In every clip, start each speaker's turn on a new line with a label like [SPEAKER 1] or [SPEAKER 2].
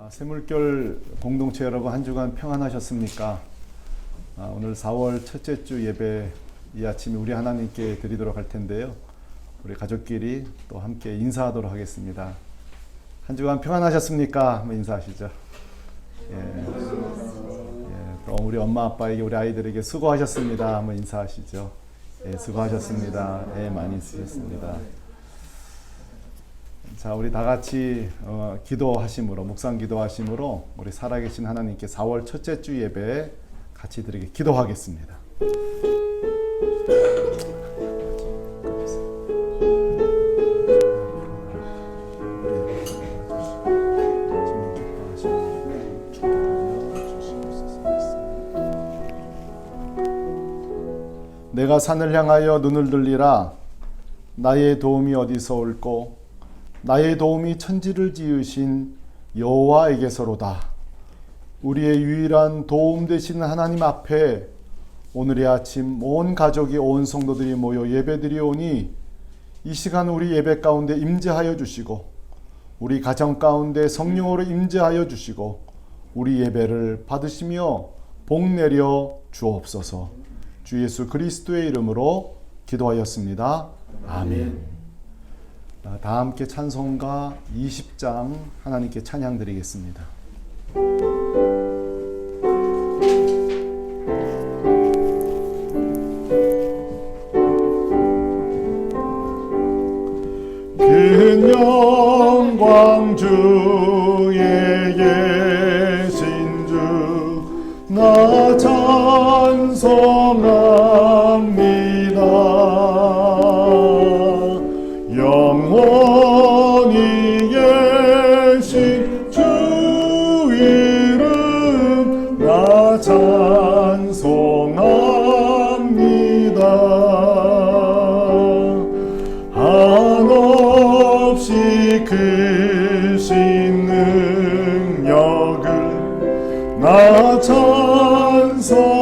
[SPEAKER 1] 새물결 공동체 여러분, 한 주간 평안하셨습니까? 오늘 4월 첫째 주 예배 이 아침에 우리 하나님께 드리도록 할 텐데요. 우리 가족끼리 또 함께 인사하도록 하겠습니다. 한 주간 평안하셨습니까? 한번 인사하시죠. 또 우리 엄마 아빠에게, 우리 아이들에게 수고하셨습니다. 한번 인사하시죠. 수고하셨습니다. 많이 쓰셨습니다. 자, 우리 다 같이 기도하심으로, 묵상 기도하심으로 우리 살아계신 하나님께 4월 첫째 주 예배 같이 드리게 기도하겠습니다. 내가 산을 향하여 눈을 들리라. 나의 도움이 어디서 올꼬? 나의 도움이 천지를 지으신 여호와에게서로다. 우리의 유일한 도움 되시는 하나님 앞에 오늘의 아침 온 가족이, 온 성도들이 모여 예배드리오니 이 시간 우리 예배 가운데 임재하여 주시고, 우리 가정 가운데 성령으로 임재하여 주시고, 우리 예배를 받으시며 복 내려 주옵소서. 주 예수 그리스도의 이름으로 기도하였습니다. 아멘. 다 함께 찬송가 20장 하나님께 찬양 드리겠습니다. 큰 영광 중에 계신 주 나 찬송합니다. 영원히 계신 주 이름 나 찬송합니다. 한없이 크신 능력을 나 찬송합니다.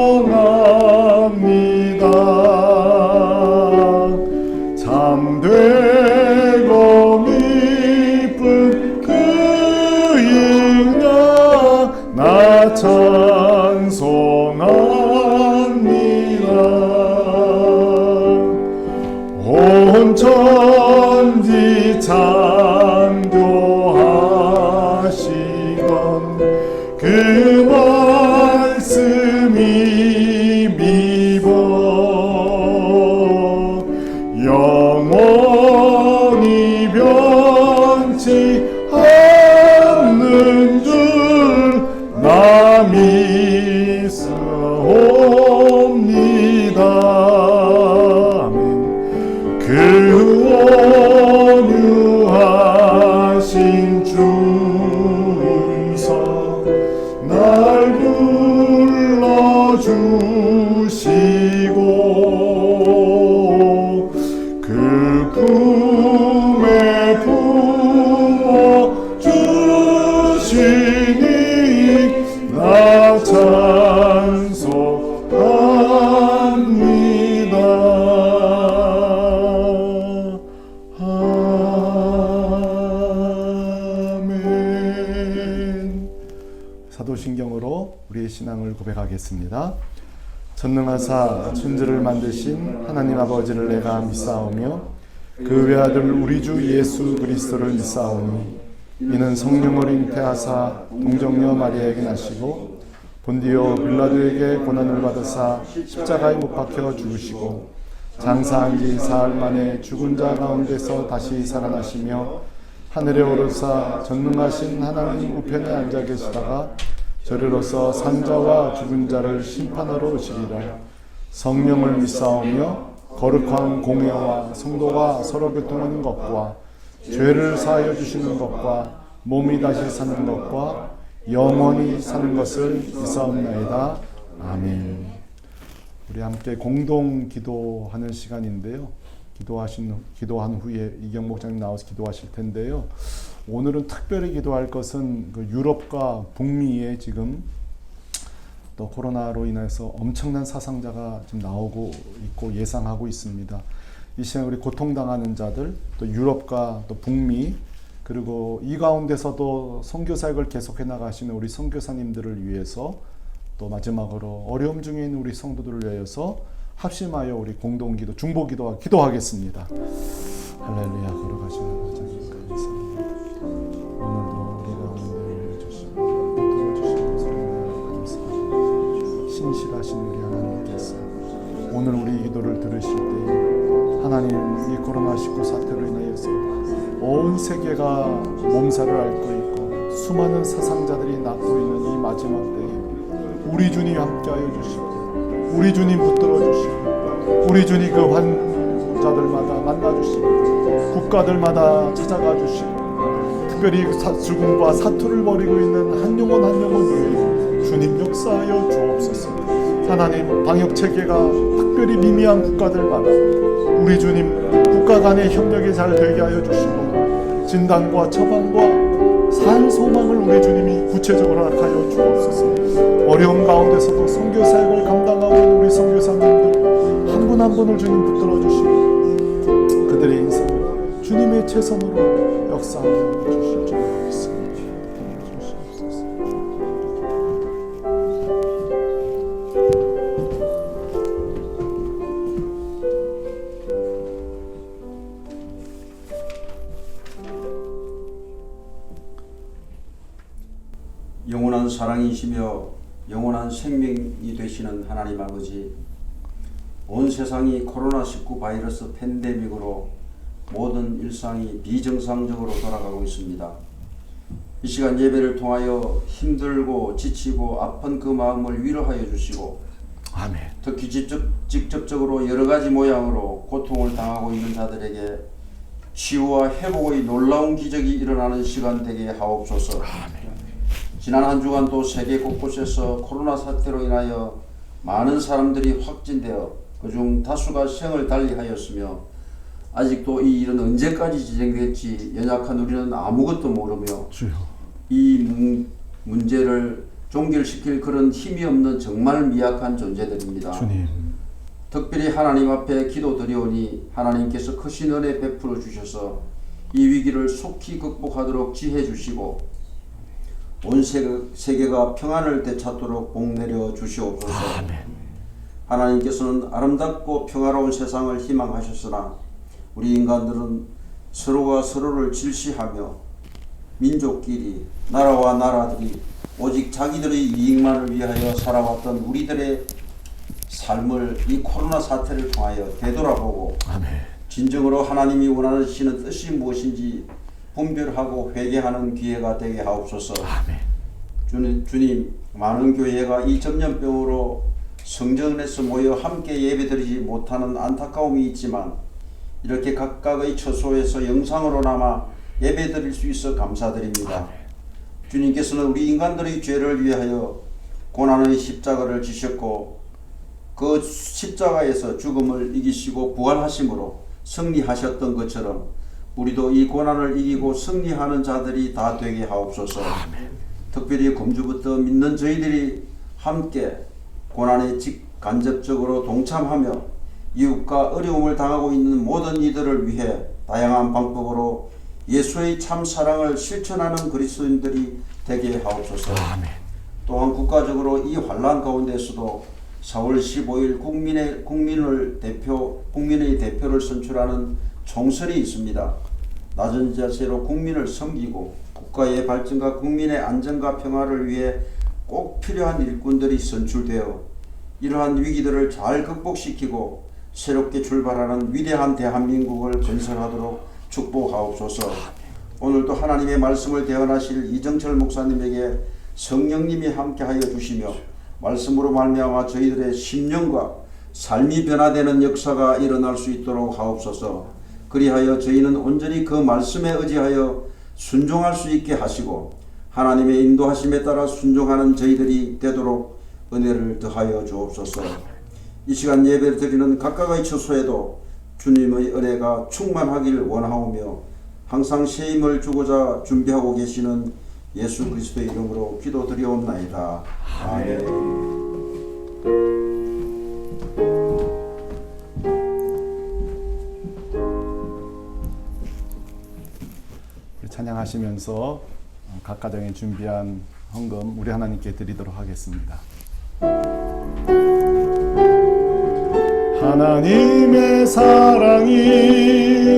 [SPEAKER 1] 참되고 미쁜 그 영광 나 찬송합니다. 온 천지 창조하시던 그 말씀이 미워 영원히 변치 않는 줄 나 믿사옵니다. 그 온유하신 주께서 날 불러주시고 그 품에 부어주시니 나 찬송합니다. 아멘. 사도신경으로 우리의 신앙을 고백하겠습니다. 전능하사 천지를 만드신 하나님 아버지를 내가 믿사오며 그 외아들 우리 주 예수 그리스도를 믿사오니 이는 성령을 잉태하사 동정녀 마리아에게 나시고 본디오 빌라도에게 고난을 받으사 십자가에 못 박혀 죽으시고 장사한 지 사흘 만에 죽은 자 가운데서 다시 살아나시며 하늘에 오르사 전능하신 하나님 우편에 앉아 계시다가 저리로서 산자와 죽은 자를 심판하러 오시리라. 성령을 믿사오며 거룩한 공회와 성도가 서로 교통하는 것과 죄를 사하여 주시는 것과 몸이 다시 사는 것과 영원히 사는 것을 믿사옵나이다. 아멘. 우리 함께 공동 기도하는 시간인데요. 기도한 후에 이경 목장님 나와서 기도하실 텐데요. 오늘은 특별히 기도할 것은 그 유럽과 북미에 지금 또 코로나로 인해서 엄청난 사상자가 지금 나오고 있고 예상하고 있습니다. 이 시간 우리 고통당하는 자들, 또 유럽과 또 북미 그리고 이 가운데서도 선교 사역을 계속해 나가시는 우리 선교사님들을 위해서 또 마지막으로 어려움 중에 있는 우리 성도들을 위해서 합심하여 우리 공동기도 중보기도와 기도하겠습니다. 할렐루야. 걸어가시는 하나님 감사합니다. 오늘도 우리 가운데 주시고 들어주시고 감사합니다. 신실하신 우리 하나님께서 오늘 우리 기도를 들으실 때 하나님 이 코로나19 사태로 인하여서 온 세계가 몸살을 앓고 있고 수많은 사상자들이 낳고 있는 이 마지막 때에 우리 주님 함께하여 주시고 우리 주님 붙들어 주시고 우리 주님 그 환자들마다 만나 주시고 국가들마다 찾아가 주시고 특별히 죽음과 사투를 벌이고 있는 한 영혼 한 영혼 위해 주님 역사하여 주옵소서. 하나님 방역 체계가 특별히 미미한 국가들마다 우리 주님 국가 간의 협력이 잘 되게 하여 주시고 진단과 처방과 산 소망을 우리 주님이 구체적으로 허락하여 주옵소서. 어려운 가운데서도 선교 사역을 감당하고 있는 우리 선교사님들 한 분 한 분을 주님 붙들어 주시고 그들의 인생을 주님의 최선으로 역사하여 주실 줄 믿습니다. 주시옵소서.
[SPEAKER 2] 영원한 사랑이시며 영원한 생명이 되시는 하나님 아버지, 온 세상이 코로나19 바이러스 팬데믹으로 모든 일상이 비정상적으로 돌아가고 있습니다. 이 시간 예배를 통하여 힘들고 지치고 아픈 그 마음을 위로하여 주시고
[SPEAKER 1] 아멘.
[SPEAKER 2] 특히 직접적으로 여러 가지 모양으로 고통을 당하고 있는 자들에게 치유와 회복의 놀라운 기적이 일어나는 시간 되게 하옵소서.
[SPEAKER 1] 아멘.
[SPEAKER 2] 지난 한 주간 또 세계 곳곳에서 코로나 사태로 인하여 많은 사람들이 확진되어 그중 다수가 생을 달리하였으며 아직도 이 일은 언제까지 진행될지 연약한 우리는 아무것도 모르며
[SPEAKER 1] 주여.
[SPEAKER 2] 이 문제를 종결시킬 그런 힘이 없는 정말 미약한 존재들입니다.
[SPEAKER 1] 주님.
[SPEAKER 2] 특별히 하나님 앞에 기도드리오니 하나님께서 크신 은혜 베풀어 주셔서 이 위기를 속히 극복하도록 지혜 주시고 온 세계가 평안을 되찾도록 복 내려 주시옵소서.
[SPEAKER 1] 아멘.
[SPEAKER 2] 하나님께서는 아름답고 평화로운 세상을 희망하셨으나 우리 인간들은 서로가 서로를 질시하며 민족끼리 나라와 나라들이 오직 자기들의 이익만을 위하여 살아왔던 우리들의 삶을 이 코로나 사태를 통하여 되돌아보고
[SPEAKER 1] 아멘.
[SPEAKER 2] 진정으로 하나님이 원하시는 뜻이 무엇인지 분별하고 회개하는 기회가 되게 하옵소서.
[SPEAKER 1] 아멘.
[SPEAKER 2] 주님, 많은 교회가 이 전염병으로 성전에서 모여 함께 예배드리지 못하는 안타까움이 있지만 이렇게 각각의 처소에서 영상으로나마 예배드릴 수 있어 감사드립니다.
[SPEAKER 1] 아멘.
[SPEAKER 2] 주님께서는 우리 인간들의 죄를 위하여 고난의 십자가를 지셨고 그 십자가에서 죽음을 이기시고 부활하심으로 승리하셨던 것처럼 우리도 이 고난을 이기고 승리하는 자들이 다 되게 하옵소서.
[SPEAKER 1] 아멘.
[SPEAKER 2] 특별히 금주부터 믿는 저희들이 함께 고난에 간접적으로 동참하며 이웃과 어려움을 당하고 있는 모든 이들을 위해 다양한 방법으로 예수의 참 사랑을 실천하는 그리스도인들이 되게 하옵소서.
[SPEAKER 1] 아멘.
[SPEAKER 2] 또한 국가적으로 이 환난 가운데서도 4월 15일 국민의 대표를 선출하는 총선이 있습니다. 낮은 자세로 국민을 섬기고 국가의 발전과 국민의 안전과 평화를 위해 꼭 필요한 일꾼들이 선출되어 이러한 위기들을 잘 극복시키고 새롭게 출발하는 위대한 대한민국을 건설하도록 축복하옵소서. 오늘도 하나님의 말씀을 대언하실 이정철 목사님에게 성령님이 함께하여 주시며 말씀으로 말미암아 저희들의 심령과 삶이 변화되는 역사가 일어날 수 있도록 하옵소서. 그리하여 저희는 온전히 그 말씀에 의지하여 순종할 수 있게 하시고 하나님의 인도하심에 따라 순종하는 저희들이 되도록 은혜를 더하여 주옵소서. 이 시간 예배를 드리는 각각의 처소에도 주님의 은혜가 충만하길 원하오며 항상 새 힘을 주고자 준비하고 계시는 예수 그리스도의 이름으로 기도드리옵나이다. 아멘.
[SPEAKER 1] 찬양하시면서 각 가정에 준비한 헌금 우리 하나님께 드리도록 하겠습니다. 하나님의 사랑이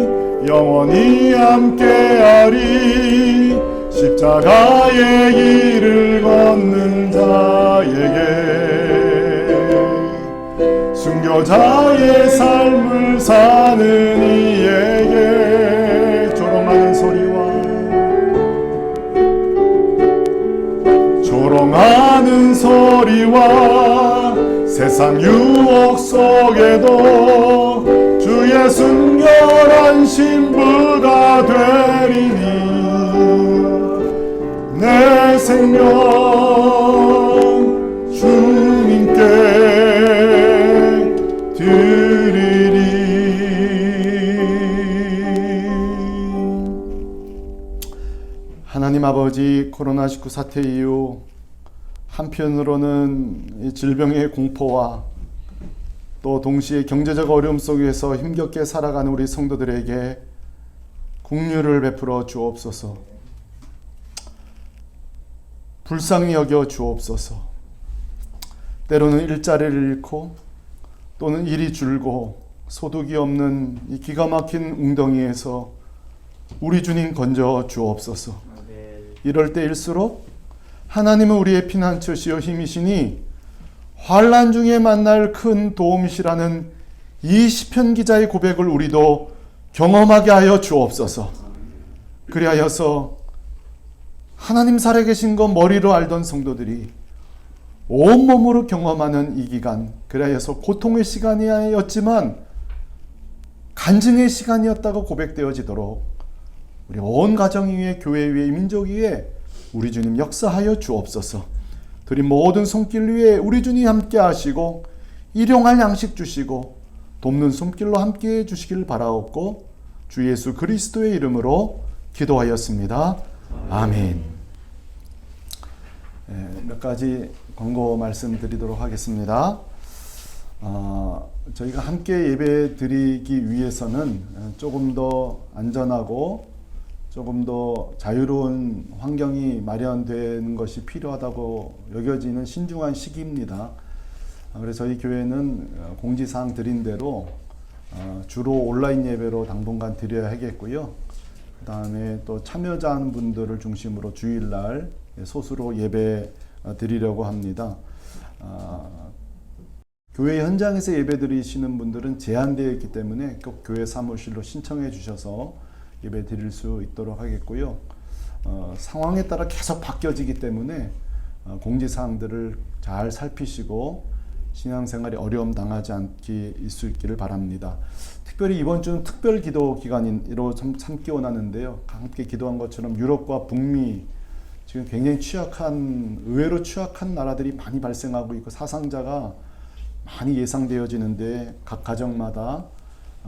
[SPEAKER 1] 영원히 함께하리. 십자가의 길을 걷는 자에게, 순교자의 삶을 사는 이에게 조롱하는 소리와 세상 유혹 속에도 주의 순결한 신부가 되리니 내 생명 주님께 드리리. 하나님 아버지, 코로나19 사태 이후 한편으로는 이 질병의 공포와 또 동시에 경제적 어려움 속에서 힘겹게 살아가는 우리 성도들에게 긍휼을 베풀어 주옵소서. 불쌍히 여겨 주옵소서. 때로는 일자리를 잃고 또는 일이 줄고 소득이 없는 이 기가 막힌 웅덩이에서 우리 주님 건져 주옵소서. 이럴 때일수록 하나님은 우리의 피난처시요 힘이시니 환난 중에 만날 큰 도움이시라는 이 시편 기자의 고백을 우리도 경험하게 하여 주옵소서. 그리하여서 하나님 살아계신 것 머리로 알던 성도들이 온몸으로 경험하는 이 기간, 그리하여서 고통의 시간이었지만 간증의 시간이었다고 고백되어지도록 우리 온 가정 위에, 교회 위에, 민족 위에 우리 주님 역사하여 주옵소서. 드린 모든 손길 위에 우리 주님 함께 하시고 일용할 양식 주시고 돕는 손길로 함께 해 주시길 바라옵고 주 예수 그리스도의 이름으로 기도하였습니다. 아멘. 몇 가지 권고 말씀드리도록 하겠습니다. 저희가 함께 예배 드리기 위해서는 조금 더 안전하고 조금 더 자유로운 환경이 마련되는 것이 필요하다고 여겨지는 신중한 시기입니다. 그래서 저희 교회는 공지사항 드린 대로 주로 온라인 예배로 당분간 드려야 하겠고요. 그 다음에 또 참여자하는 분들을 중심으로 주일날 소수로 예배 드리려고 합니다. 교회 현장에서 예배 드리시는 분들은 제한되어 있기 때문에 꼭 교회 사무실로 신청해 주셔서 예배 드릴 수 있도록 하겠고요. 상황에 따라 계속 바뀌어지기 때문에 공지사항들을 잘 살피시고 신앙생활에 어려움 당하지 않게 수 있기를 바랍니다. 특별히 이번 주는 특별 기도 기간으로 참기 원하는데요. 함께 기도한 것처럼 유럽과 북미 지금 굉장히 의외로 취약한 나라들이 많이 발생하고 있고 사상자가 많이 예상되어지는데 각 가정마다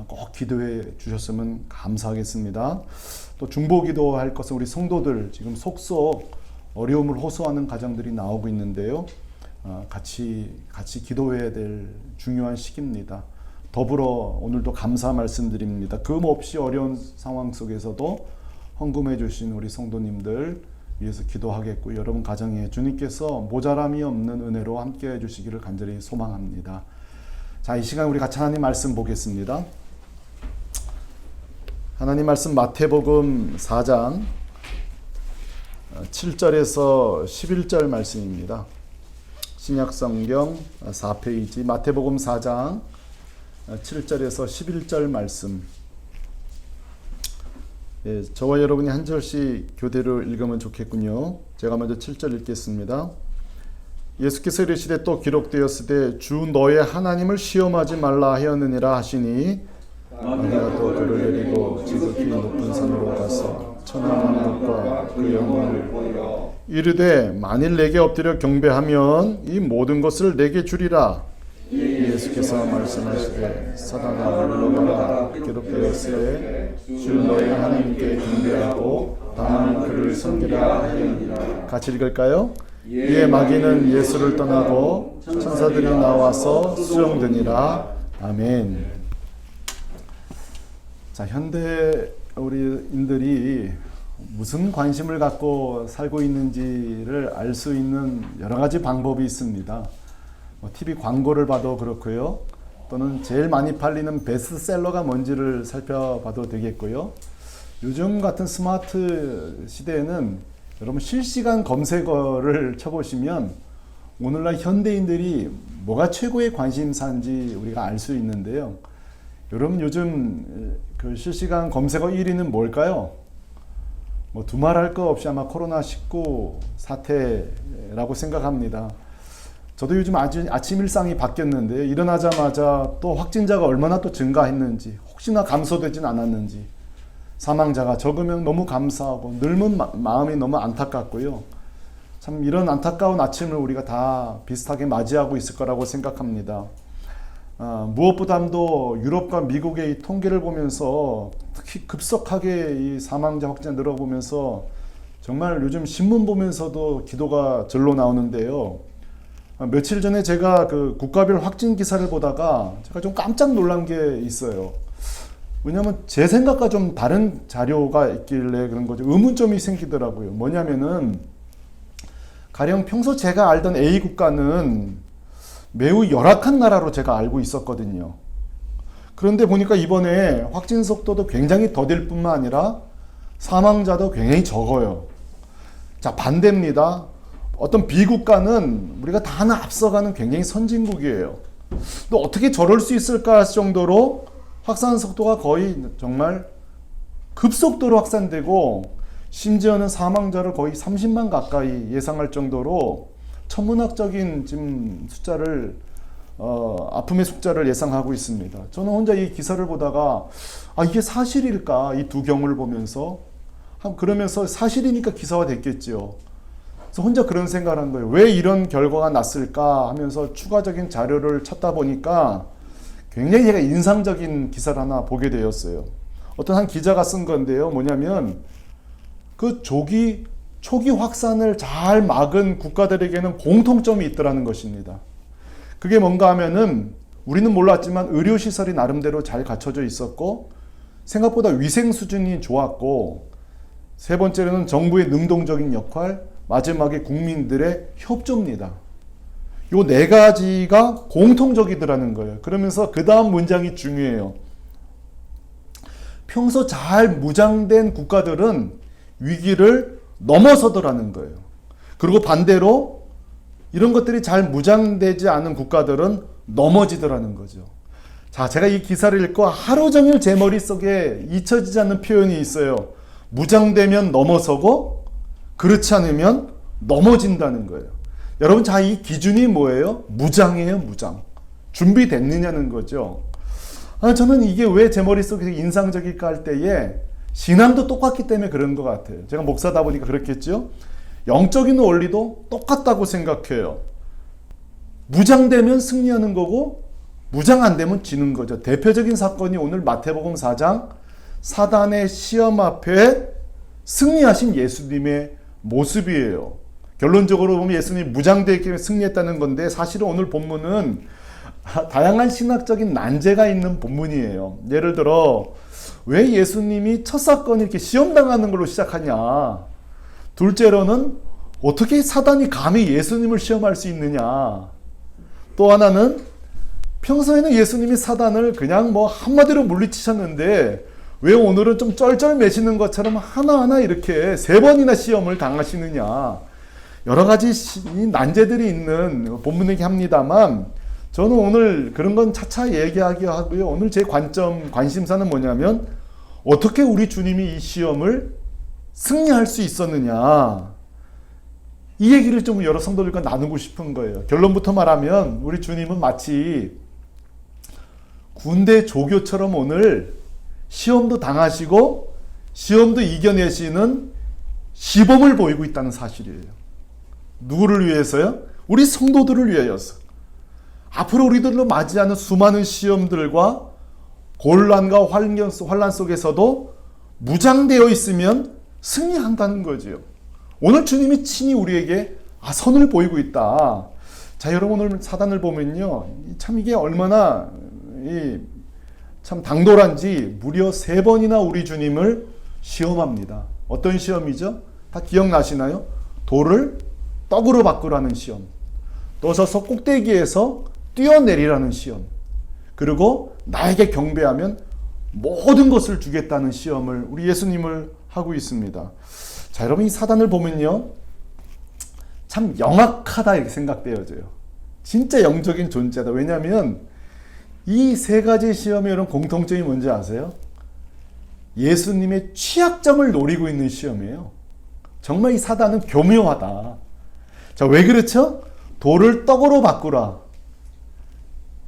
[SPEAKER 1] 꼭 기도해 주셨으면 감사하겠습니다. 또 중보 기도할 것은 우리 성도들 지금 속속 어려움을 호소하는 가정들이 나오고 있는데요. 같이 기도해야 될 중요한 시기입니다. 더불어 오늘도 감사 말씀드립니다. 금 없이 어려운 상황 속에서도 헌금해 주신 우리 성도님들 위해서 기도하겠고 여러분 가정에 주님께서 모자람이 없는 은혜로 함께 해주시기를 간절히 소망합니다. 자, 이 시간 우리 같이 하나님 말씀 보겠습니다. 하나님 말씀 마태복음 4장 7절에서 11절 말씀입니다. 신약성경 4페이지 마태복음 4장 7절에서 11절 말씀. 저와 여러분이 한 절씩 교대로 읽으면 좋겠군요. 제가 먼저 7절 읽겠습니다. 예수께서 이르시되 또 기록되었으되 주 너의 하나님을 시험하지 말라 하였느니라 하시니 너희가 또 그를 내리고 지극히 높은 산으로 가서 천하만국과 그 영광을 보이러 이르되 만일 내게 엎드려 경배하면 이 모든 것을 내게 주리라. 예수께서 말씀하시되 사단아 물러가라. 기록되었으되 주 너희 하나님께 경배하고 다만 그를 섬기라 하였느니라. 같이 읽을까요? 이에 마귀는 예수를 떠나고 천사들이 나와서 수종드니라. 아멘. 자, 현대 우리인들이 무슨 관심을 갖고 살고 있는지를 알 수 있는 여러 가지 방법이 있습니다. TV 광고를 봐도 그렇고요. 또는 제일 많이 팔리는 베스트셀러가 뭔지를 살펴봐도 되겠고요. 요즘 같은 스마트 시대에는 여러분 실시간 검색어를 쳐보시면 오늘날 현대인들이 뭐가 최고의 관심사인지 우리가 알 수 있는데요. 여러분 요즘 그 실시간 검색어 1위는 뭘까요? 뭐 두말할 거 없이 아마 코로나19 사태라고 생각합니다. 저도 요즘 아침 일상이 바뀌었는데요. 일어나자마자 또 확진자가 얼마나 또 증가했는지, 혹시나 감소되진 않았는지, 사망자가 적으면 너무 감사하고 늙은 마음이 너무 안타깝고요. 참 이런 안타까운 아침을 우리가 다 비슷하게 맞이하고 있을 거라고 생각합니다. 무엇보다도 유럽과 미국의 이 통계를 보면서 특히 급속하게 이 사망자 확진자 늘어보면서 정말 요즘 신문 보면서도 기도가 절로 나오는데요. 며칠 전에 제가 그 국가별 확진 기사를 보다가 제가 좀 깜짝 놀란 게 있어요. 왜냐하면 제 생각과 좀 다른 자료가 있길래 그런 거죠. 의문점이 생기더라고요. 뭐냐면은 가령 평소 제가 알던 A 국가는 매우 열악한 나라로 제가 알고 있었거든요. 그런데 보니까 이번에 확진 속도도 굉장히 더딜 뿐만 아니라 사망자도 굉장히 적어요. 자, 반대입니다. 어떤 B 국가는 우리가 다 하나 앞서가는 굉장히 선진국이에요. 또 어떻게 저럴 수 있을까 할 정도로 확산 속도가 거의 정말 급속도로 확산되고 심지어는 사망자를 거의 30만 가까이 예상할 정도로 천문학적인 지금 숫자를 아픔의 숫자를 예상하고 있습니다. 저는 혼자 이 기사를 보다가 이게 사실일까 이 두 경우를 보면서 그러면서 사실이니까 기사화 됐겠죠. 그래서 혼자 그런 생각을 한 거예요. 왜 이런 결과가 났을까 하면서 추가적인 자료를 찾다 보니까 굉장히 제가 인상적인 기사를 하나 보게 되었어요. 어떤 한 기자가 쓴 건데요. 뭐냐면 그 초기 확산을 잘 막은 국가들에게는 공통점이 있더라는 것입니다. 그게 뭔가 하면은 우리는 몰랐지만 의료시설이 나름대로 잘 갖춰져 있었고 생각보다 위생 수준이 좋았고 세 번째로는 정부의 능동적인 역할, 마지막에 국민들의 협조입니다. 요 네 가지가 공통적이더라는 거예요. 그러면서 그 다음 문장이 중요해요. 평소 잘 무장된 국가들은 위기를 넘어서더라는 거예요. 그리고 반대로 이런 것들이 잘 무장되지 않은 국가들은 넘어지더라는 거죠. 자, 제가 이 기사를 읽고 하루 종일 제 머릿속에 잊혀지지 않는 표현이 있어요. 무장되면 넘어서고 그렇지 않으면 넘어진다는 거예요. 여러분, 자, 이 기준이 뭐예요? 무장이에요, 무장. 준비됐느냐는 거죠. 저는 이게 왜 제 머릿속에 인상적일까 할 때에 신앙도 똑같기 때문에 그런 것 같아요. 제가 목사다 보니까 그렇겠죠. 영적인 원리도 똑같다고 생각해요. 무장되면 승리하는 거고 무장 안 되면 지는 거죠. 대표적인 사건이 오늘 마태복음 4장 사단의 시험 앞에 승리하신 예수님의 모습이에요. 결론적으로 보면 예수님이 무장되어 있기 때문에 승리했다는 건데 사실은 오늘 본문은 다양한 신학적인 난제가 있는 본문이에요. 예를 들어 왜 예수님이 첫 사건이 이렇게 시험당하는 걸로 시작하냐. 둘째로는 어떻게 사단이 감히 예수님을 시험할 수 있느냐. 또 하나는 평소에는 예수님이 사단을 그냥 뭐 한마디로 물리치셨는데 왜 오늘은 좀 쩔쩔매시는 것처럼 하나하나 이렇게 3번이나 시험을 당하시느냐. 여러 가지 난제들이 있는 본문이긴 합니다만 저는 오늘 그런 건 차차 얘기하기 하고요. 오늘 제 관심사는 뭐냐면 어떻게 우리 주님이 이 시험을 승리할 수 있었느냐. 이 얘기를 좀 여러 성도들과 나누고 싶은 거예요. 결론부터 말하면 우리 주님은 마치 군대 조교처럼 오늘 시험도 당하시고 시험도 이겨내시는 시범을 보이고 있다는 사실이에요. 누구를 위해서요? 우리 성도들을 위하여서. 앞으로 우리들로 맞이하는 수많은 시험들과 곤란과 환란 속에서도 무장되어 있으면 승리한다는 거죠. 오늘 주님이 친히 우리에게 선을 보이고 있다. 자, 여러분 오늘 사단을 보면요. 참 이게 얼마나 참 당돌한지 무려 3번이나 우리 주님을 시험합니다. 어떤 시험이죠? 다 기억나시나요? 돌을 떡으로 바꾸라는 시험. 또 저 꼭대기에서 뛰어내리라는 시험. 그리고 나에게 경배하면 모든 것을 주겠다는 시험을 우리 예수님을 하고 있습니다. 자, 여러분 이 사단을 보면요. 참 영악하다 이렇게 생각되어져요. 진짜 영적인 존재다. 왜냐하면 이 세 가지 시험의 이런 공통점이 뭔지 아세요? 예수님의 취약점을 노리고 있는 시험이에요. 정말 이 사단은 교묘하다. 자, 왜 그렇죠? 돌을 떡으로 바꾸라.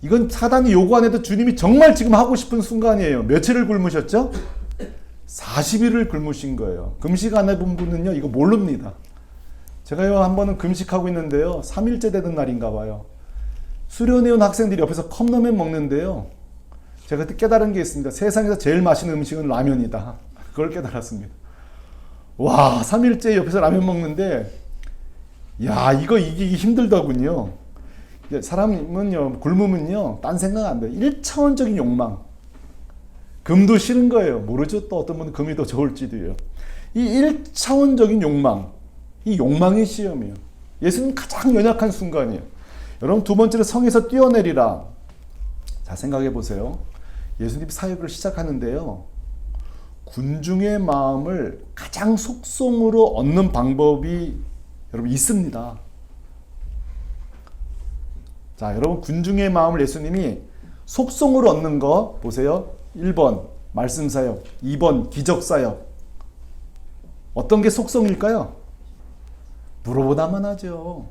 [SPEAKER 1] 이건 사단이 요구 안 해도 주님이 정말 지금 하고 싶은 순간이에요. 며칠을 굶으셨죠? 40일을 굶으신 거예요. 금식 안 해본 분은요, 이거 모릅니다. 제가요, 한 번은 금식하고 있는데요, 3일째 되는 날인가 봐요. 수련회 온 학생들이 옆에서 컵라면 먹는데요. 제가 그때 깨달은 게 있습니다. 세상에서 제일 맛있는 음식은 라면이다. 그걸 깨달았습니다. 와, 3일째 옆에서 라면 먹는데, 야, 이거 이기기 힘들더군요. 사람은요, 굶으면요, 딴 생각 안 돼요. 1차원적인 욕망. 금도 싫은 거예요. 모르죠? 또 어떤 분은 금이 더 좋을지도요. 이 1차원적인 욕망. 이 욕망의 시험이에요. 예수님 가장 연약한 순간이에요. 여러분, 두 번째로 성에서 뛰어내리라. 자, 생각해 보세요. 예수님 사역을 시작하는데요. 군중의 마음을 가장 속성으로 얻는 방법이 여러분 있습니다. 자, 여러분 군중의 마음을 예수님이 속성으로 얻는 거 보세요. 1번 말씀사역, 2번 기적사역. 어떤 게 속성일까요? 물어보다만 하죠.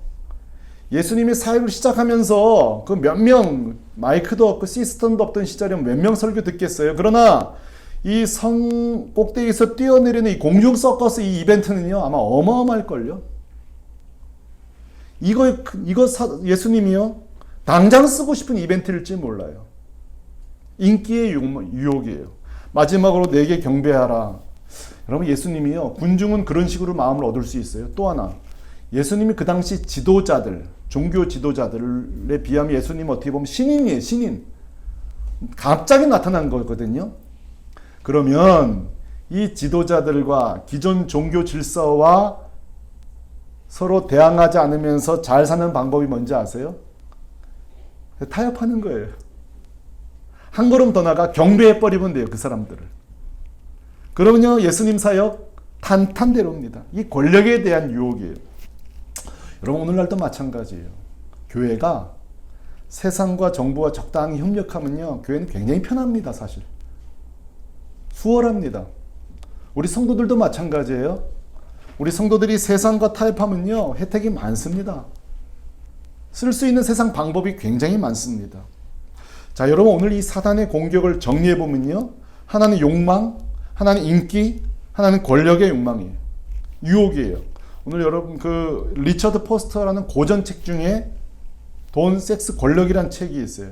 [SPEAKER 1] 예수님이 사역을 시작하면서 그 몇 명, 마이크도 없고 시스템도 없던 시절에 몇 명 설교 듣겠어요. 그러나 이 성 꼭대기에서 뛰어내리는 이 공중 서커스 이 이벤트는요, 아마 어마어마할걸요. 이거 예수님이요, 당장 쓰고 싶은 이벤트일지 몰라요. 인기의 유혹이에요. 마지막으로 내게 경배하라. 여러분, 예수님이요, 군중은 그런 식으로 마음을 얻을 수 있어요. 또 하나, 예수님이 그 당시 지도자들, 종교 지도자들에 비하면 예수님은 어떻게 보면 신인이에요. 신인. 갑자기 나타난 거거든요. 그러면 이 지도자들과 기존 종교 질서와 서로 대항하지 않으면서 잘 사는 방법이 뭔지 아세요? 타협하는 거예요. 한 걸음 더 나가 경배해버리면 돼요. 그 사람들을. 그러면요, 예수님 사역 탄탄대로입니다. 이 권력에 대한 유혹이에요. 여러분, 오늘날도 마찬가지예요. 교회가 세상과 정부와 적당히 협력하면요, 교회는 굉장히 편합니다. 사실 수월합니다. 우리 성도들도 마찬가지예요. 우리 성도들이 세상과 타협하면요, 혜택이 많습니다. 쓸 수 있는 세상 방법이 굉장히 많습니다. 자, 여러분, 오늘 이 사단의 공격을 정리해 보면요, 하나는 욕망, 하나는 인기, 하나는 권력의 욕망이에요. 유혹이에요. 오늘 여러분 그 리처드 포스터라는 고전책 중에 돈, 섹스, 권력이라는 책이 있어요.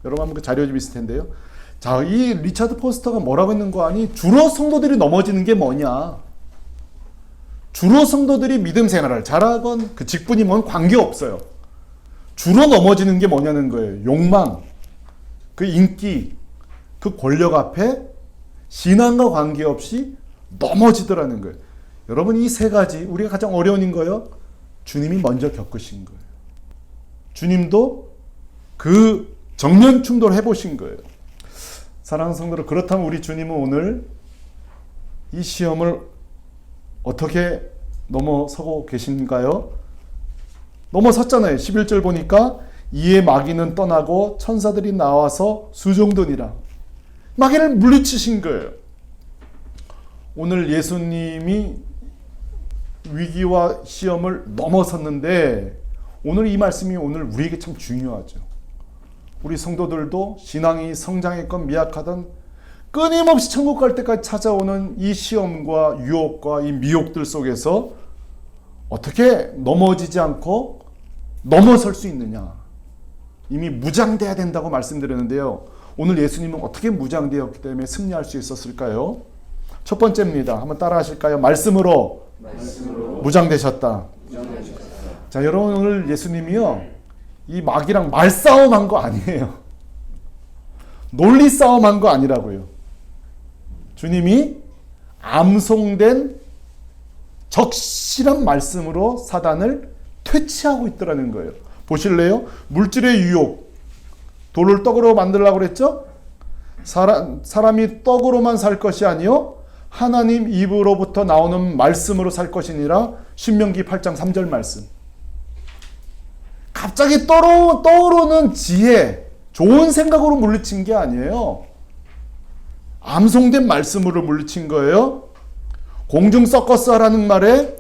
[SPEAKER 1] 여러분 한번 그 자료 좀 있을 텐데요. 자, 이 리처드 포스터가 뭐라고 있는 거 아니? 주로 성도들이 넘어지는 게 뭐냐? 주로 성도들이 믿음 생활을 잘하건 그 직분이 뭔 관계없어요. 주로 넘어지는 게 뭐냐는 거예요. 욕망, 그 인기, 그 권력 앞에 신앙과 관계없이 넘어지더라는 거예요. 여러분, 이 세 가지 우리가 가장 어려운 거예요. 주님이 먼저 겪으신 거예요. 주님도 그 정면 충돌을 해보신 거예요. 사랑하는 성도들, 그렇다면 우리 주님은 오늘 이 시험을 어떻게 넘어서고 계신가요? 넘어섰잖아요. 11절 보니까 이에 마귀는 떠나고 천사들이 나와서 수종드니라. 마귀를 물리치신 거예요. 오늘 예수님이 위기와 시험을 넘어섰는데 오늘 이 말씀이 오늘 우리에게 참 중요하죠. 우리 성도들도 신앙이 성장했건 미약하던 끊임없이 천국 갈 때까지 찾아오는 이 시험과 유혹과 이 미혹들 속에서 어떻게 넘어지지 않고 넘어설 수 있느냐. 이미 무장돼야 된다고 말씀드렸는데요. 오늘 예수님은 어떻게 무장되었기 때문에 승리할 수 있었을까요? 첫 번째입니다. 한번 따라 하실까요? 말씀으로 무장되셨다. 자, 여러분, 오늘 예수님이요, 이 마귀랑 말싸움 한 거 아니에요. 논리 싸움 한 거 아니라고요. 주님이 암송된 적실한 말씀으로 사단을 퇴치하고 있더라는 거예요. 보실래요? 물질의 유혹, 돌을 떡으로 만들려고 그랬죠? 사람이 떡으로만 살 것이 아니요 하나님 입으로부터 나오는 말씀으로 살 것이니라. 신명기 8장 3절 말씀. 갑자기 떠오르는 지혜, 좋은 생각으로 물리친 게 아니에요. 암송된 말씀으로 물리친 거예요. 공중 서커스 하라는 말에,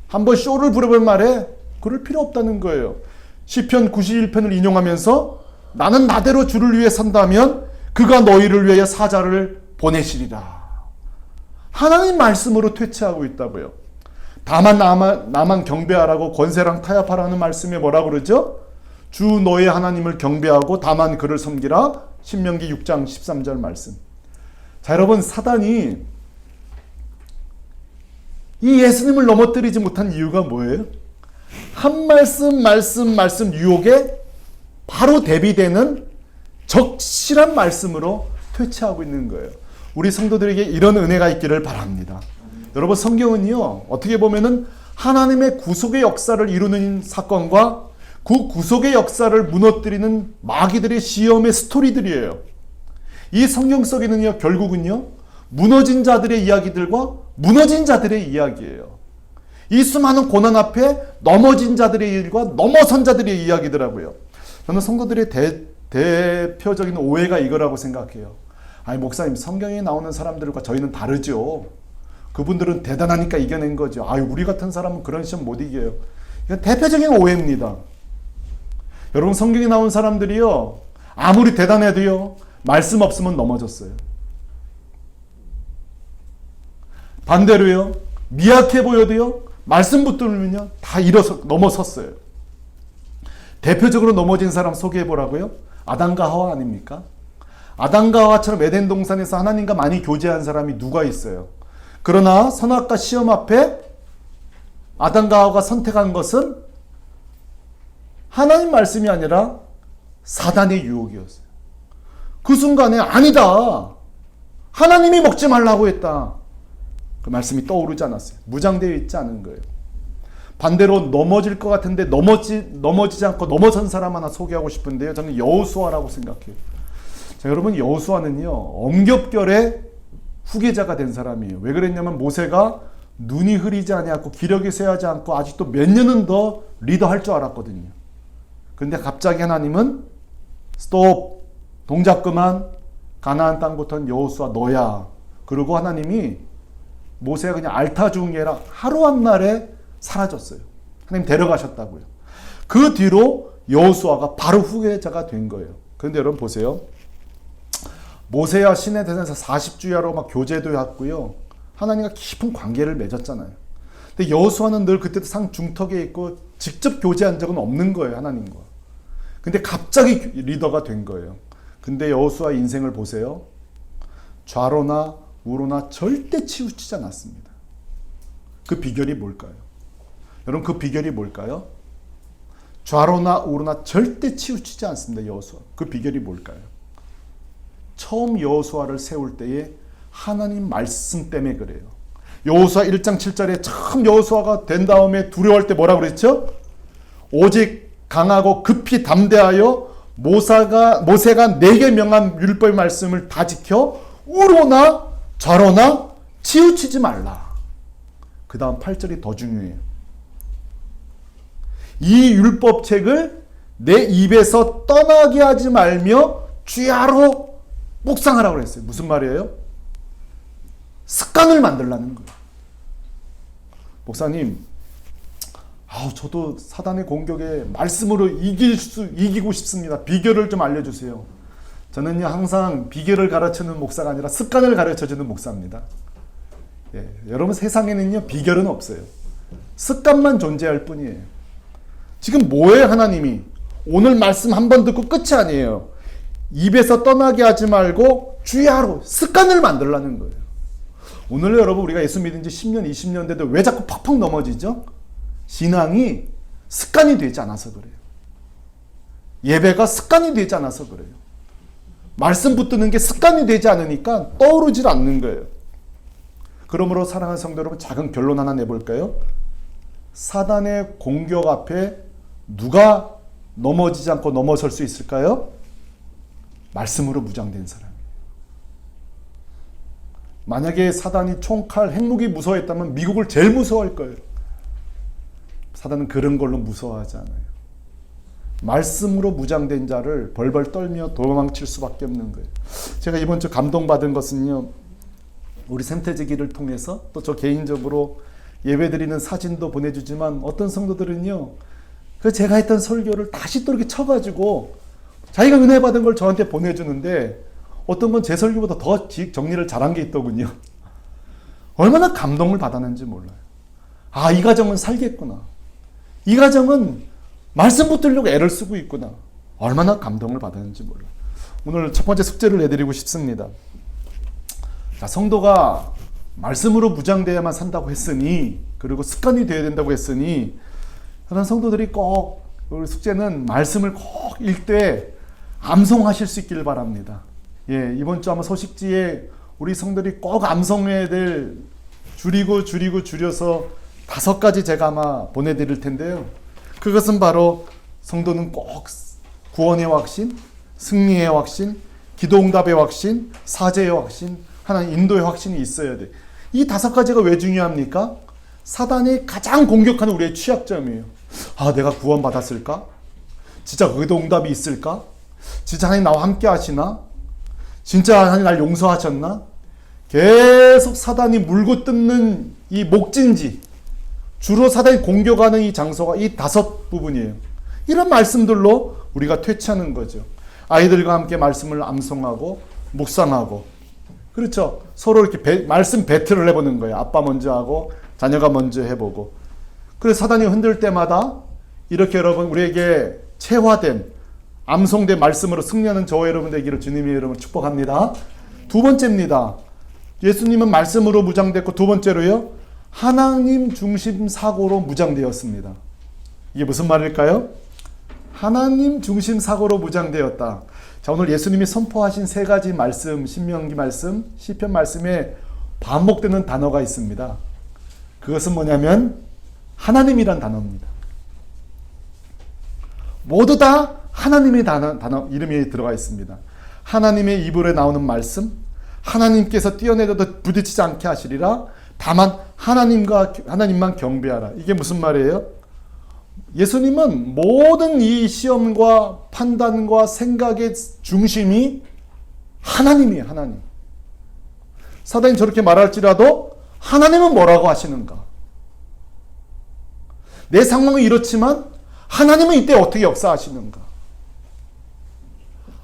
[SPEAKER 1] 한번 쇼를 부려볼 말에 그럴 필요 없다는 거예요. 시편 91편을 인용하면서 나는 나대로 주를 위해 산다면 그가 너희를 위하여 사자를 보내시리라. 하나님 말씀으로 퇴치하고 있다고요. 다만 나만 경배하라고 권세랑 타협하라는 말씀에 뭐라 그러죠? 주 너의 하나님을 경배하고 다만 그를 섬기라. 신명기 6장 13절 말씀. 자, 여러분, 사단이 이 예수님을 넘어뜨리지 못한 이유가 뭐예요? 한 말씀 유혹에 바로 대비되는 적실한 말씀으로 퇴치하고 있는 거예요. 우리 성도들에게 이런 은혜가 있기를 바랍니다. 여러분, 성경은요, 어떻게 보면은 하나님의 구속의 역사를 이루는 사건과 그 구속의 역사를 무너뜨리는 마귀들의 시험의 스토리들이에요. 이 성경 속에는요, 결국은요, 무너진 자들의 이야기들과 무너진 자들의 이야기예요. 이 수많은 고난 앞에 넘어진 자들의 일과 넘어선 자들의 이야기더라고요. 저는 성도들의 대표적인 오해가 이거라고 생각해요. 아니, 목사님, 성경에 나오는 사람들과 저희는 다르죠. 그분들은 대단하니까 이겨낸 거죠. 아유, 우리 같은 사람은 그런 시험 못 이겨요. 이건 대표적인 오해입니다. 여러분, 성경에 나온 사람들이요, 아무리 대단해도요, 말씀 없으면 넘어졌어요. 반대로요, 미약해 보여도요, 말씀 붙들면요, 다 넘어섰어요. 대표적으로 넘어진 사람 소개해 보라고요? 아담과 하와 아닙니까? 아담과 하와처럼 에덴 동산에서 하나님과 많이 교제한 사람이 누가 있어요? 그러나 선악과 시험 앞에 아담과 하와가 선택한 것은 하나님 말씀이 아니라 사단의 유혹이었어요. 그 순간에 아니다, 하나님이 먹지 말라고 했다, 그 말씀이 떠오르지 않았어요. 무장되어 있지 않은 거예요. 반대로 넘어질 것 같은데 넘어지지 않고 넘어선 사람 하나 소개하고 싶은데요, 저는 여호수아라고 생각해요. 자, 여러분, 여호수아는요, 엄격결의 후계자가 된 사람이에요. 왜 그랬냐면 모세가 눈이 흐리지 아니하고 기력이 쇠하지 않고 아직도 몇 년은 더 리더할 줄 알았거든요. 근데 갑자기 하나님은 스톱, 동작 그만, 가나안 땅부터는 여호수아 너야. 그리고 하나님이 모세가 그냥 앓다 죽은 게 아니라 하루 한 날에 사라졌어요. 하나님 데려가셨다고요. 그 뒤로 여호수아가 바로 후계자가 된 거예요. 그런데 여러분 보세요. 모세와 신의 대상에서 40주야로 막 교제도 했고요. 하나님과 깊은 관계를 맺었잖아요. 근데 여호수아는 늘 그때도 상중턱에 있고 직접 교제한 적은 없는 거예요, 하나님과. 근데 갑자기 리더가 된 거예요. 근데 여호수아의 인생을 보세요. 좌로나 우로나 절대 치우치지 않았습니다. 그 비결이 뭘까요? 여러분, 그 비결이 뭘까요? 좌로나 우로나 절대 치우치지 않습니다, 여호수아. 그 비결이 뭘까요? 처음 여호수아를 세울 때에 하나님 말씀 때문에 그래요. 여호수아 1장 7절에 처음 여호수아가 된 다음에 두려워할 때 뭐라고 그랬죠? 오직 강하고 급히 담대하여 모세가 내게 명한 율법의 말씀을 다 지켜 우로나 좌로나 치우치지 말라. 그 다음 8절이 더 중요해요. 이 율법책을 내 입에서 떠나게 하지 말며 주야로 묵상하라고 그랬어요. 무슨 말이에요? 습관을 만들라는 거예요. 목사님, 저도 사단의 공격에 말씀으로 이기고 싶습니다. 비결을 좀 알려주세요. 저는요, 항상 비결을 가르치는 목사가 아니라 습관을 가르쳐주는 목사입니다. 예, 여러분, 세상에는요, 비결은 없어요. 습관만 존재할 뿐이에요. 지금 뭐예요, 하나님이? 오늘 말씀 한 번 듣고 끝이 아니에요. 입에서 떠나게 하지 말고 주야로 습관을 만들라는 거예요. 오늘 여러분, 우리가 예수 믿은 지 10년, 20년 돼도 왜 자꾸 팍팍 넘어지죠? 신앙이 습관이 되지 않아서 그래요. 예배가 습관이 되지 않아서 그래요. 말씀 붙드는 게 습관이 되지 않으니까 떠오르질 않는 거예요. 그러므로 사랑하는 성도 여러분, 작은 결론 하나 내볼까요? 사단의 공격 앞에 누가 넘어지지 않고 넘어설 수 있을까요? 말씀으로 무장된 사람이에요. 만약에 사단이 총칼, 핵무기 무서워했다면 미국을 제일 무서워할 거예요. 사단은 그런 걸로 무서워하지 않아요. 말씀으로 무장된 자를 벌벌 떨며 도망칠 수밖에 없는 거예요. 제가 이번 주 감동받은 것은요, 우리 생태지기를 통해서 또 저 개인적으로 예배드리는 사진도 보내주지만 어떤 성도들은요, 그 제가 했던 설교를 다시 또 이렇게 쳐가지고 자기가 은혜 받은 걸 저한테 보내주는데, 어떤 건 제 설교보다 더 정리를 잘한 게 있더군요. 얼마나 감동을 받았는지 몰라요. 아, 이 가정은 살겠구나. 이 가정은 말씀 붙들려고 애를 쓰고 있구나. 얼마나 감동을 받았는지 몰라요. 오늘 첫 번째 숙제를 내드리고 싶습니다. 자, 성도가 말씀으로 무장되어야만 산다고 했으니, 그리고 습관이 되어야 된다고 했으니, 그런 성도들이 꼭, 우리 숙제는 말씀을 꼭 읽되 암송하실 수 있기를 바랍니다. 예, 이번 주 아마 소식지에 우리 성도들이 꼭 암송해야 될, 줄여서 5가지 제가 아마 보내드릴 텐데요. 그것은 바로 성도는 꼭 구원의 확신, 승리의 확신, 기도응답의 확신, 사죄의 확신, 하나님 인도의 확신이 있어야 돼. 이 5가지가 왜 중요합니까? 사단이 가장 공격하는 우리의 취약점이에요. 아, 내가 구원받았을까? 진짜 의도응답이 있을까? 진짜 하나님 나와 함께 하시나? 진짜 하나님 날 용서하셨나? 계속 사단이 물고 뜯는 이 목진지, 주로 사단이 공격하는 이 장소가 이 5부분이에요. 이런 말씀들로 우리가 퇴치하는 거죠. 아이들과 함께 말씀을 암송하고 묵상하고, 그렇죠. 서로 이렇게 말씀 배틀을 해보는 거예요. 아빠 먼저 하고 자녀가 먼저 해보고. 그래서 사단이 흔들 때마다 이렇게 여러분, 우리에게 체화된 암송된 말씀으로 승리하는 저와 여러분 되기를 주님의 이름으로 축복합니다. 2번째입니다. 예수님은 말씀으로 무장됐고, 2번째로요, 하나님 중심 사고로 무장되었습니다. 이게 무슨 말일까요? 하나님 중심 사고로 무장되었다. 자, 오늘 예수님이 선포하신 3가지 말씀, 신명기 말씀, 시편 말씀에 반복되는 단어가 있습니다. 그것은 뭐냐면 하나님이란 단어입니다. 모두 다 하나님의 단어 이름이 들어가 있습니다. 하나님의 입으로 나오는 말씀, 하나님께서 뛰어내려도 부딪히지 않게 하시리라. 다만 하나님만 경배하라. 이게 무슨 말이에요? 예수님은 모든 이 시험과 판단과 생각의 중심이 하나님이에요. 하나님. 사단이 저렇게 말할지라도 하나님은 뭐라고 하시는가? 내 상황은 이렇지만 하나님은 이때 어떻게 역사하시는가?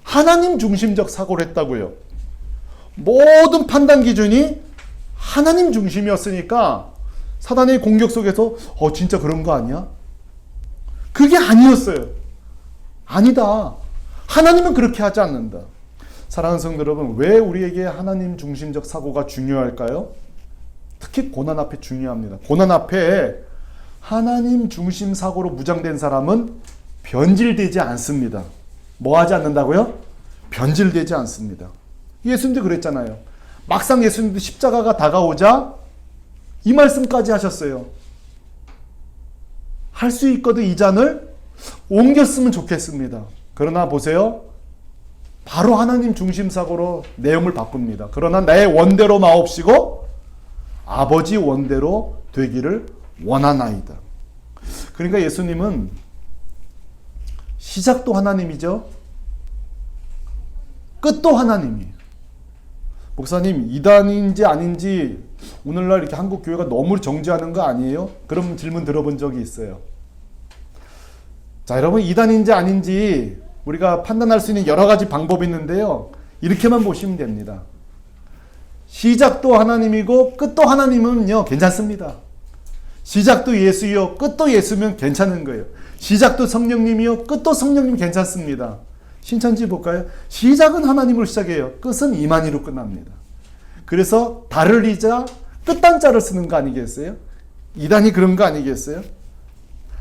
[SPEAKER 1] 하나님 중심적 사고를 했다고요. 모든 판단 기준이 하나님 중심이었으니까 사단의 공격 속에서 진짜 그런 거 아니야? 그게 아니었어요. 아니다. 하나님은 그렇게 하지 않는다. 사랑하는 성도 여러분, 왜 우리에게 하나님 중심적 사고가 중요할까요? 특히 고난 앞에 중요합니다. 고난 앞에 하나님 중심 사고로 무장된 사람은 변질되지 않습니다. 뭐 하지 않는다고요? 변질되지 않습니다. 예수님도 그랬잖아요. 막상 예수님도 십자가가 다가오자 이 말씀까지 하셨어요. 할 수 있거든 이 잔을 옮겼으면 좋겠습니다. 그러나 보세요. 바로 하나님 중심 사고로 내용을 바꿉니다. 그러나 내 원대로 마옵시고 아버지 원대로 되기를 원하나이다. 그러니까 예수님은 시작도 하나님이죠. 끝도 하나님이에요. 목사님, 이단인지 아닌지 오늘날 이렇게 한국 교회가 너무 정죄하는 거 아니에요? 그런 질문 들어본 적이 있어요. 자, 여러분, 이단인지 아닌지 우리가 판단할 수 있는 여러 가지 방법이 있는데요. 이렇게만 보시면 됩니다. 시작도 하나님이고 끝도 하나님은요, 괜찮습니다. 시작도 예수요, 끝도 예수면 괜찮은 거예요. 시작도 성령님이요, 끝도 성령님 괜찮습니다. 신천지 볼까요? 시작은 하나님으로 시작해요. 끝은 이만희로 끝납니다. 그래서 달을 이자 끝단자를 쓰는 거 아니겠어요? 이단이 그런 거 아니겠어요?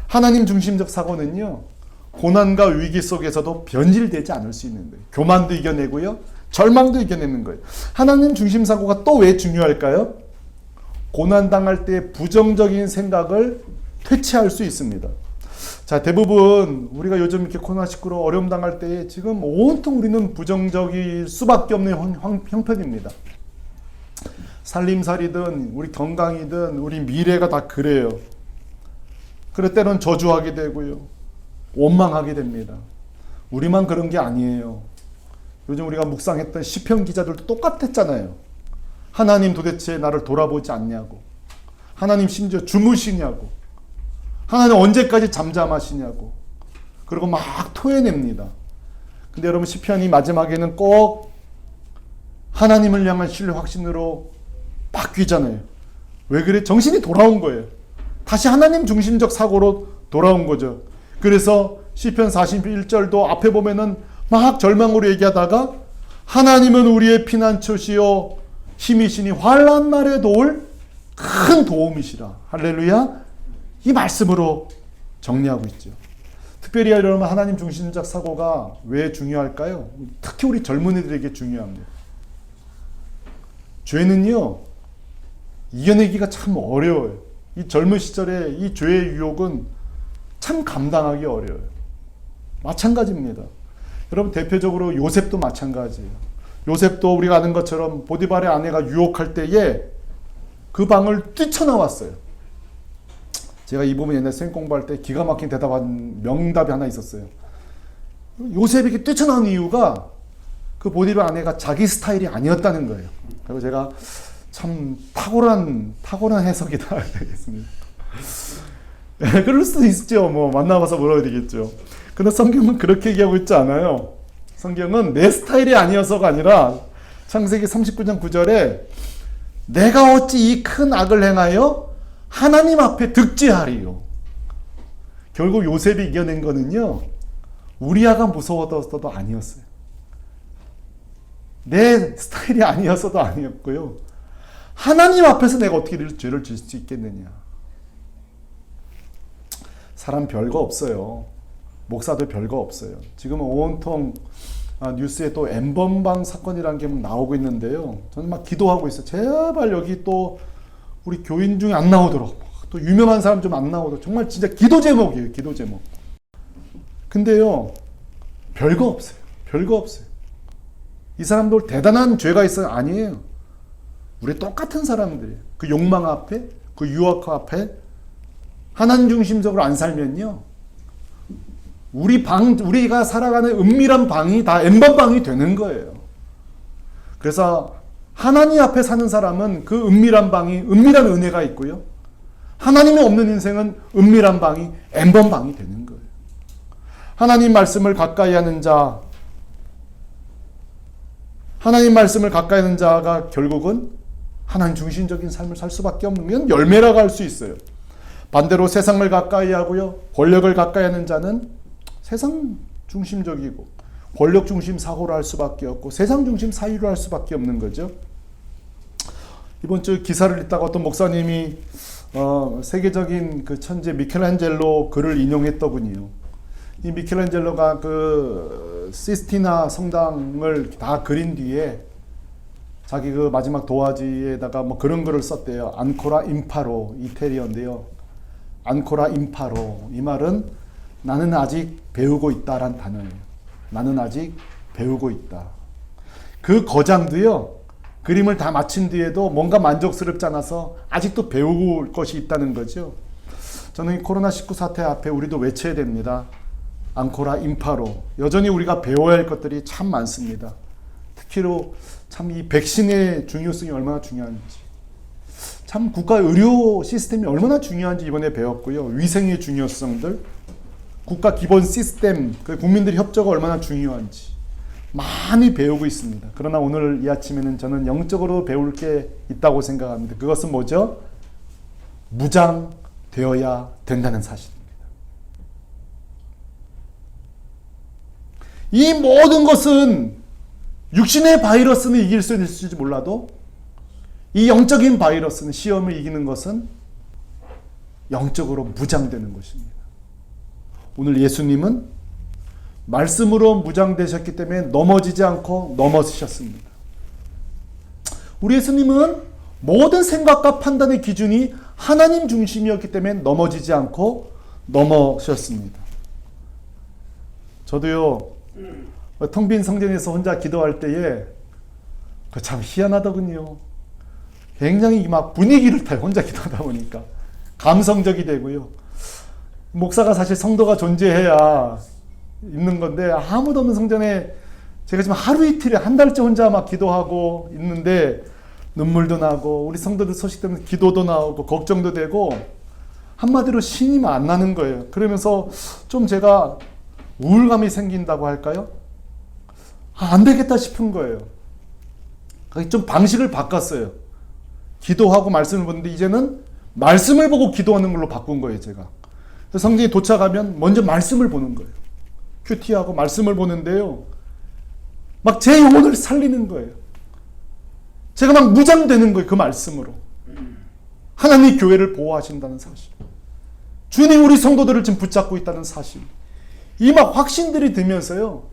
[SPEAKER 1] 하나님 중심적 사고는요, 고난과 위기 속에서도 변질되지 않을 수 있는 거예요. 교만도 이겨내고요, 절망도 이겨내는 거예요. 하나님 중심 사고가 또 왜 중요할까요? 고난당할 때 부정적인 생각을 퇴치할 수 있습니다. 자, 대부분 우리가 요즘 이렇게 코로나19로 어려움 당할 때 지금 온통 우리는 부정적일 수밖에 없는 형편입니다. 살림살이든 우리 건강이든 우리 미래가 다 그래요. 그럴 때는 저주하게 되고요. 원망하게 됩니다. 우리만 그런 게 아니에요. 요즘 우리가 묵상했던 시편 기자들도 똑같았잖아요. 하나님 도대체 나를 돌아보지 않냐고. 하나님 심지어 주무시냐고. 하나님 언제까지 잠잠하시냐고. 그리고 막 토해냅니다. 근데 여러분 시편이 마지막에는 꼭 하나님을 향한 신뢰 확신으로 바뀌잖아요. 왜 그래? 정신이 돌아온 거예요. 다시 하나님 중심적 사고로 돌아온 거죠. 그래서 시편 41절도 앞에 보면은 막 절망으로 얘기하다가 하나님은 우리의 피난처시요 힘이시니 환난 날에 도울 큰 도움이시라. 할렐루야. 이 말씀으로 정리하고 있죠. 특별히 여러분 하나님 중심적 사고가 왜 중요할까요? 특히 우리 젊은이들에게 중요합니다. 죄는요 이겨내기가 참 어려워요. 이 젊은 시절에 이 죄의 유혹은 참 감당하기 어려워요. 마찬가지입니다. 여러분 대표적으로 요셉도 마찬가지예요. 요셉도 우리가 아는 것처럼 보디발의 아내가 유혹할 때에 그 방을 뛰쳐나왔어요. 제가 이 부분 옛날에 수행 공부할 때 기가 막힌 대답한 명답이 하나 있었어요. 요셉에게 뛰쳐나온 이유가 그 보디발 아내가 자기 스타일이 아니었다는 거예요. 그리고 제가 참 탁월한 해석이다 되겠습니다. 그럴 수도 있죠. 뭐 만나봐서 뭐라고 되겠죠. 근데 성경은 그렇게 얘기하고 있지 않아요. 성경은 내 스타일이 아니어서가 아니라 창세기 39장 9절에 내가 어찌 이 큰 악을 행하여 하나님 앞에 득지하리요. 결국 요셉이 이겨낸 거는요. 우리아가 무서워서도 아니었어요. 내 스타일이 아니어서도 아니었고요. 하나님 앞에서 내가 어떻게 죄를 질 수 있겠느냐. 사람 별거 없어요. 목사도 별거 없어요. 지금은 온통 뉴스에 또 엠번방 사건이라는 게 나오고 있는데요. 저는 막 기도하고 있어요. 제발 여기 또 우리 교인 중에 안 나오도록, 또 유명한 사람 좀 안 나오도록. 정말 진짜 기도 제목이에요. 기도 제목. 근데요 별거 없어요. 별거 없어요. 이 사람들 대단한 죄가 있어요? 아니에요. 우리 똑같은 사람들이에요. 그 욕망 앞에, 그 유혹 앞에 하나님 중심적으로 안 살면요, 우리가 살아가는 은밀한 방이 다 엠번방이 되는 거예요. 그래서 하나님 앞에 사는 사람은 그 은밀한 방이 은밀한 은혜가 있고요. 하나님이 없는 인생은 은밀한 방이 엠번방이 되는 거예요. 하나님 말씀을 가까이 하는 자, 하나님 말씀을 가까이 하는 자가 결국은 하나님 중심적인 삶을 살 수밖에 없는 건 열매라고 할 수 있어요. 반대로 세상을 가까이 하고요, 권력을 가까이 하는 자는 세상 중심적이고 권력 중심 사고를 할 수밖에 없고 세상 중심 사유를 할 수밖에 없는 거죠. 이번 주 기사를 읽다가 어떤 목사님이 세계적인 그 천재 미켈란젤로 글을 인용했더군요. 이 미켈란젤로가 그 시스티나 성당을 다 그린 뒤에 자기 그 마지막 도화지에다가 뭐 그런 글을 썼대요. 안코라 임파로, 이태리어인데요. 안코라 임파로. 이 말은 나는 아직 배우고 있다란 단어예요. 나는 아직 배우고 있다. 그 거장도요, 그림을 다 마친 뒤에도 뭔가 만족스럽지 않아서 아직도 배울 것이 있다는 거죠. 저는 이 코로나19 사태 앞에 우리도 외쳐야 됩니다. 앙코라 임파로. 여전히 우리가 배워야 할 것들이 참 많습니다. 특히로 참 이 백신의 중요성이 얼마나 중요한지, 참 국가 의료 시스템이 얼마나 중요한지 이번에 배웠고요. 위생의 중요성들, 국가 기본 시스템, 국민들의 협조가 얼마나 중요한지 많이 배우고 있습니다. 그러나 오늘 이 아침에는 저는 영적으로 배울 게 있다고 생각합니다. 그것은 뭐죠? 무장되어야 된다는 사실입니다. 이 모든 것은 육신의 바이러스는 이길 수 있을지 몰라도 이 영적인 바이러스는, 시험을 이기는 것은 영적으로 무장되는 것입니다. 오늘 예수님은 말씀으로 무장되셨기 때문에 넘어지지 않고 넘어지셨습니다. 우리 예수님은 모든 생각과 판단의 기준이 하나님 중심이었기 때문에 넘어지지 않고 넘어졌습니다. 저도요, 텅 빈 성전에서 혼자 기도할 때에 그 참 희한하더군요. 굉장히 막 분위기를 타요. 혼자 기도하다 보니까. 감성적이 되고요. 목사가 사실 성도가 존재해야 있는 건데, 아무도 없는 성전에 제가 지금 하루 이틀에 한 달째 혼자 막 기도하고 있는데 눈물도 나고 우리 성도들 소식 때문에 기도도 나오고 걱정도 되고 한마디로 신이 안 나는 거예요. 그러면서 좀 제가 우울감이 생긴다고 할까요? 안 되겠다 싶은 거예요. 좀 방식을 바꿨어요. 기도하고 말씀을 보는데 이제는 말씀을 보고 기도하는 걸로 바꾼 거예요, 제가. 성전에 도착하면 먼저 말씀을 보는 거예요. 큐티하고 말씀을 보는데요. 막 제 영혼을 살리는 거예요. 제가 막 무장되는 거예요, 그 말씀으로. 하나님 교회를 보호하신다는 사실. 주님 우리 성도들을 지금 붙잡고 있다는 사실. 이 막 확신들이 들면서요.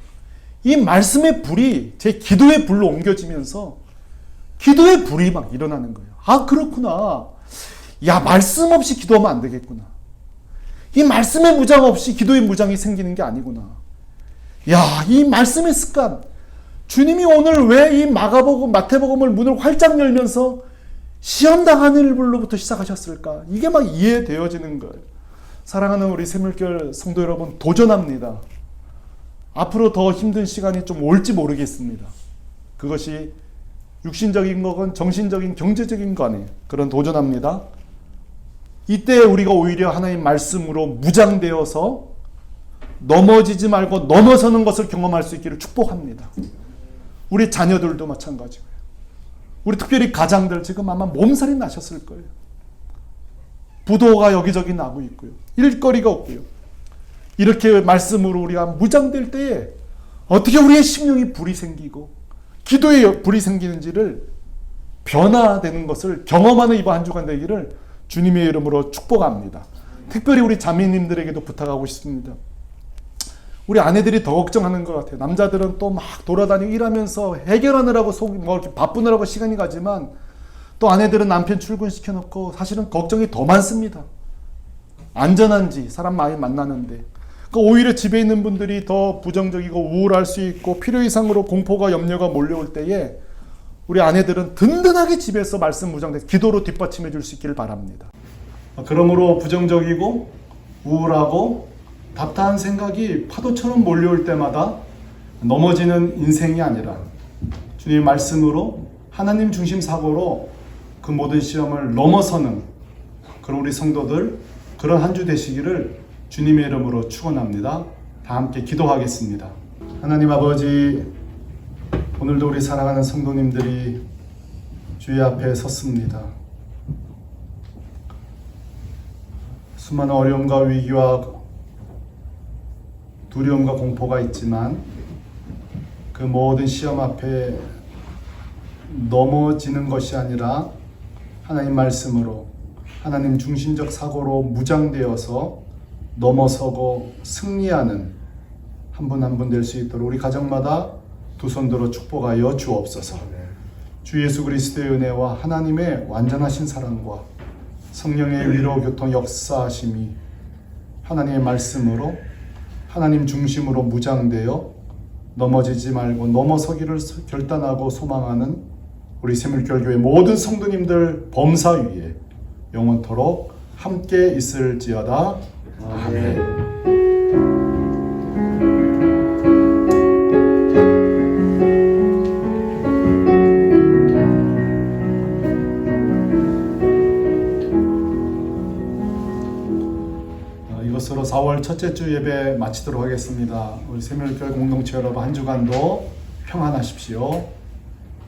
[SPEAKER 1] 이 말씀의 불이 제 기도의 불로 옮겨지면서 기도의 불이 막 일어나는 거예요. 아, 그렇구나. 야, 말씀 없이 기도하면 안 되겠구나. 이 말씀의 무장 없이 기도의 무장이 생기는 게 아니구나. 야, 이 말씀의 습관. 주님이 오늘 왜 이 마태복음을 문을 활짝 열면서 시험당하는 일부로부터 시작하셨을까? 이게 막 이해되어지는 거예요. 사랑하는 우리 새물결 성도 여러분, 도전합니다. 앞으로 더 힘든 시간이 좀 올지 모르겠습니다. 그것이 육신적인 거건 정신적인 경제적인 거니 그런 도전합니다. 이때 우리가 오히려 하나님 말씀으로 무장되어서 넘어지지 말고 넘어서는 것을 경험할 수 있기를 축복합니다. 우리 자녀들도 마찬가지고요. 우리 특별히 가장들 지금 아마 몸살이 나셨을 거예요. 부도가 여기저기 나고 있고요. 일거리가 없고요. 이렇게 말씀으로 우리가 무장될 때에 어떻게 우리의 심령이 불이 생기고 기도에 불이 생기는지를 변화되는 것을 경험하는 이번 한 주간 되기를 주님의 이름으로 축복합니다. 특별히 우리 자매님들에게도 부탁하고 싶습니다. 우리 아내들이 더 걱정하는 것 같아요. 남자들은 또 막 돌아다니고 일하면서 해결하느라고 이렇게 바쁘느라고 시간이 가지만 또 아내들은 남편 출근시켜놓고 사실은 걱정이 더 많습니다. 안전한지 사람 많이 만나는데 오히려 집에 있는 분들이 더 부정적이고 우울할 수 있고 필요 이상으로 공포가 염려가 몰려올 때에 우리 아내들은 든든하게 집에서 말씀 무장돼서 기도로 뒷받침해 줄 수 있기를 바랍니다. 그러므로 부정적이고 우울하고 답답한 생각이 파도처럼 몰려올 때마다 넘어지는 인생이 아니라 주님의 말씀으로 하나님 중심 사고로 그 모든 시험을 넘어서는 그런 우리 성도들 그런 한 주 되시기를 주님의 이름으로 축원합니다. 다 함께 기도하겠습니다. 하나님 아버지, 오늘도 우리 사랑하는 성도님들이 주의 앞에 섰습니다. 수많은 어려움과 위기와 두려움과 공포가 있지만 그 모든 시험 앞에 넘어지는 것이 아니라 하나님 말씀으로 하나님 중심적 사고로 무장되어서 넘어서고 승리하는 한 분 한 분 될 수 있도록 우리 가정마다 두 손 들어 축복하여 주옵소서. 주 예수 그리스도의 은혜와 하나님의 완전하신 사랑과 성령의 위로 교통 역사하심이 하나님의 말씀으로 하나님 중심으로 무장되어 넘어지지 말고 넘어서기를 결단하고 소망하는 우리 새물결교회 모든 성도님들 범사 위에 영원토록 함께 있을지어다. 아멘. 이것으로 4월 첫째 주 예배 마치도록 하겠습니다. 우리 새물교회 공동체 여러분 한 주간도 평안하십시오.